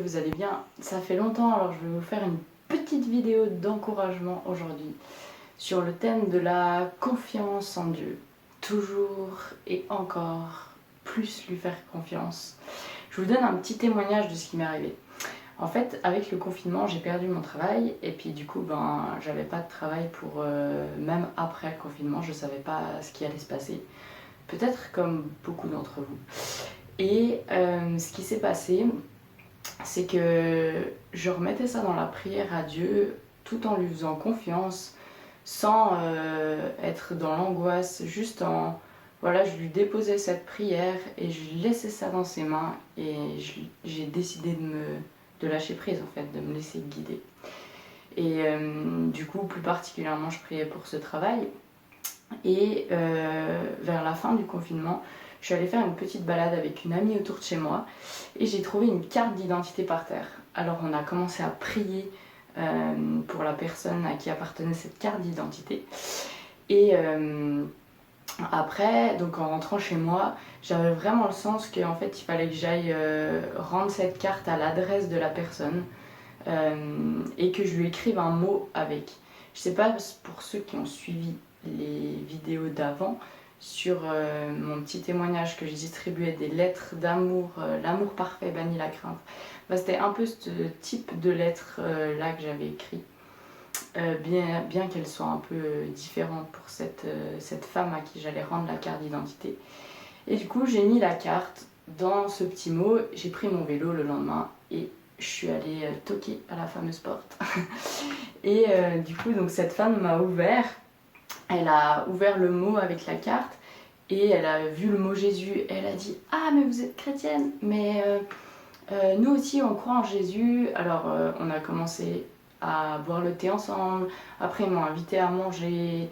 vous allez bien. Ça fait longtemps, alors je vais vous faire une petite vidéo d'encouragement aujourd'hui sur le thème de la confiance en Dieu. Toujours et encore plus lui faire confiance. Je vous donne un petit témoignage de ce qui m'est arrivé. En fait, avec le confinement, j'ai perdu mon travail et puis du coup, j'avais pas de travail pour même après le confinement, je savais pas ce qui allait se passer. Peut-être comme beaucoup d'entre vous. Et ce qui s'est passé, c'est que je remettais ça dans la prière à Dieu tout en lui faisant confiance, sans être dans l'angoisse, juste en... Voilà, je lui déposais cette prière et je laissais ça dans ses mains et j'ai décidé de lâcher prise en fait, de me laisser guider. Et du coup, plus particulièrement, je priais pour ce travail. Et vers la fin du confinement, je suis allée faire une petite balade avec une amie autour de chez moi et j'ai trouvé une carte d'identité par terre. Alors on a commencé à prier pour la personne à qui appartenait cette carte d'identité. Et après, donc en rentrant chez moi, j'avais vraiment le sens qu'en fait il fallait que j'aille rendre cette carte à l'adresse de la personne et que je lui écrive un mot avec. Je sais pas pour ceux qui ont suivi les vidéos d'avant, sur mon petit témoignage que j'ai distribué des lettres d'amour, l'amour parfait bannit la crainte. C'était un peu ce type de lettres là que j'avais écrit, bien qu'elle soit un peu différente pour cette femme à qui j'allais rendre la carte d'identité. Et du coup j'ai mis la carte dans ce petit mot, j'ai pris mon vélo le lendemain et je suis allée toquer à la fameuse porte. Et du coup donc cette femme m'a ouvert. Elle a ouvert le mot avec la carte et elle a vu le mot Jésus. Et elle a dit « Ah, mais vous êtes chrétienne, mais nous aussi on croit en Jésus. » Alors on a commencé à boire le thé ensemble. Après ils m'ont invité à manger.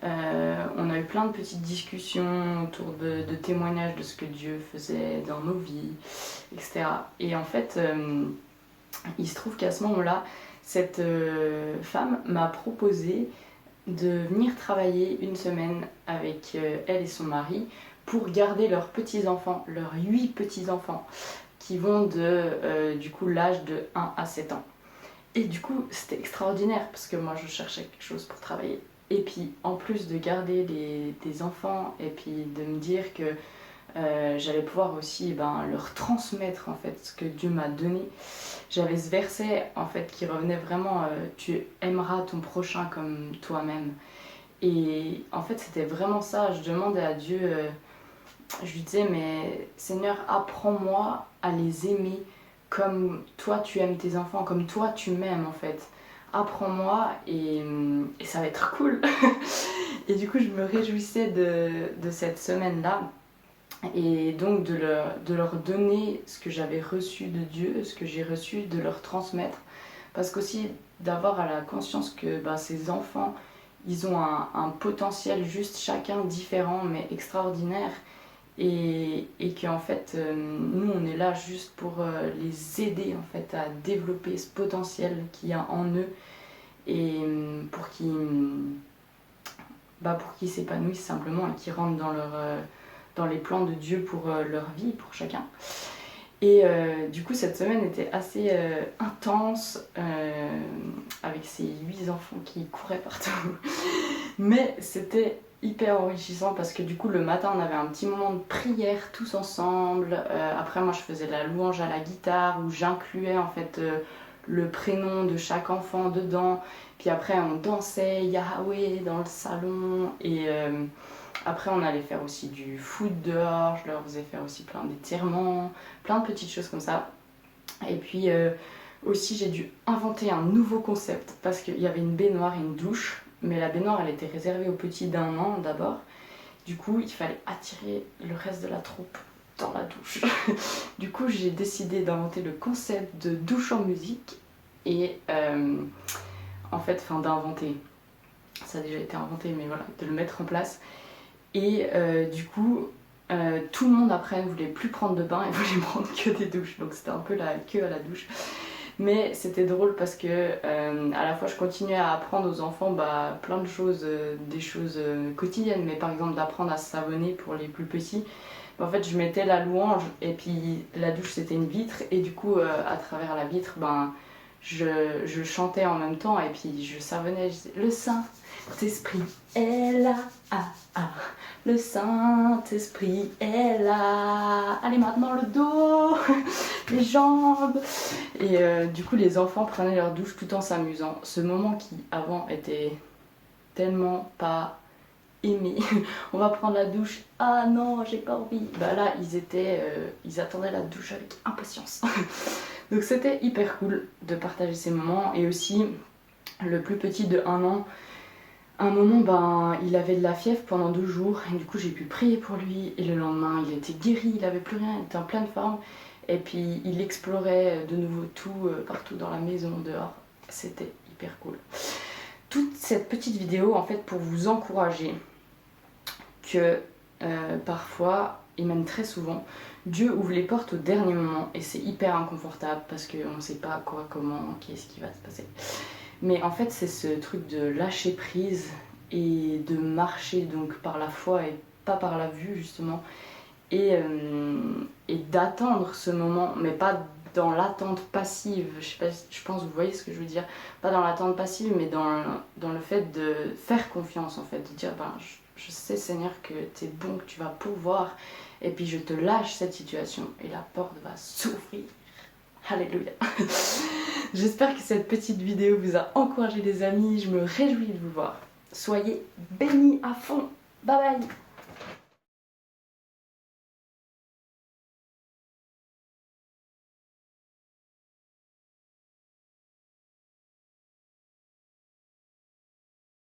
On a eu plein de petites discussions autour de témoignages de ce que Dieu faisait dans nos vies, etc. Et en fait, il se trouve qu'à ce moment-là, cette femme m'a proposé de venir travailler une semaine avec elle et son mari pour garder leurs petits-enfants, leurs 8 petits-enfants, qui vont du coup l'âge de 1 à 7 ans. Et du coup c'était extraordinaire parce que moi je cherchais quelque chose pour travailler. Et puis en plus de garder des enfants et puis de me dire que j'allais pouvoir aussi leur transmettre en fait ce que Dieu m'a donné. J'avais ce verset en fait qui revenait vraiment tu aimeras ton prochain comme toi-même. Et en fait c'était vraiment ça, je demandais à Dieu, je lui disais mais Seigneur apprends-moi à les aimer comme toi tu aimes tes enfants, comme toi tu m'aimes en fait. Apprends-moi et ça va être cool. Et du coup je me réjouissais de cette semaine-là. Et donc de leur donner ce que j'avais reçu de Dieu, ce que j'ai reçu, de leur transmettre. Parce qu'aussi d'avoir à la conscience que ces enfants, ils ont un potentiel juste chacun différent mais extraordinaire. Et qu'en fait, nous on est là juste pour les aider en fait, à développer ce potentiel qu'il y a en eux. Et pour qu'ils s'épanouissent simplement et qu'ils rentrent dans les plans de Dieu pour leur vie, pour chacun. Et du coup cette semaine était assez intense avec ces 8 enfants qui couraient partout. Mais c'était hyper enrichissant parce que du coup le matin on avait un petit moment de prière tous ensemble. Après moi je faisais de la louange à la guitare où j'incluais en fait le prénom de chaque enfant dedans. Puis après on dansait Yahweh dans le salon et après on allait faire aussi du foot dehors, je leur faisais faire aussi plein d'étirements, plein de petites choses comme ça. Et puis aussi j'ai dû inventer un nouveau concept parce qu'il y avait une baignoire et une douche, mais la baignoire elle était réservée aux petits d'1 an d'abord. Du coup il fallait attirer le reste de la troupe dans la douche. Du coup j'ai décidé d'inventer le concept de douche en musique et d'inventer, ça a déjà été inventé mais voilà, de le mettre en place. Et du coup, tout le monde après ne voulait plus prendre de bain et voulait prendre que des douches. Donc c'était un peu la queue à la douche. Mais c'était drôle parce que à la fois je continuais à apprendre aux enfants plein de choses, des choses quotidiennes, mais par exemple d'apprendre à se savonner pour les plus petits. En fait, je mettais la louange et puis la douche c'était une vitre et du coup à travers la vitre, je chantais en même temps et puis je savonnais, je disais le Saint-Esprit est là, ah, ah. Le Saint-Esprit est là. Allez maintenant le dos, les jambes. Et du coup les enfants prenaient leur douche tout en s'amusant. Ce moment qui avant était tellement pas aimé. On va prendre la douche. Ah non, j'ai pas envie. Bah là ils attendaient la douche avec impatience. Donc c'était hyper cool de partager ces moments. Et aussi le plus petit de 1 an. À un moment, il avait de la fièvre pendant 2 jours et du coup j'ai pu prier pour lui et le lendemain il était guéri, il avait plus rien, il était en pleine forme et puis il explorait de nouveau tout partout dans la maison, dehors. C'était hyper cool. Toute cette petite vidéo en fait pour vous encourager que parfois et même très souvent Dieu ouvre les portes au dernier moment et c'est hyper inconfortable parce qu'on ne sait pas quoi, comment, qu'est-ce qui va se passer. Mais en fait, c'est ce truc de lâcher prise et de marcher donc par la foi et pas par la vue justement. Et d'attendre ce moment, mais pas dans l'attente passive. Je sais pas, je pense que vous voyez ce que je veux dire. Pas dans l'attente passive, mais dans le fait de faire confiance en fait. De dire, je sais Seigneur que tu es bon, que tu vas pouvoir. Et puis je te lâche cette situation et la porte va s'ouvrir. Alléluia. J'espère que cette petite vidéo vous a encouragé les amis. Je me réjouis de vous voir. Soyez bénis à fond. Bye bye.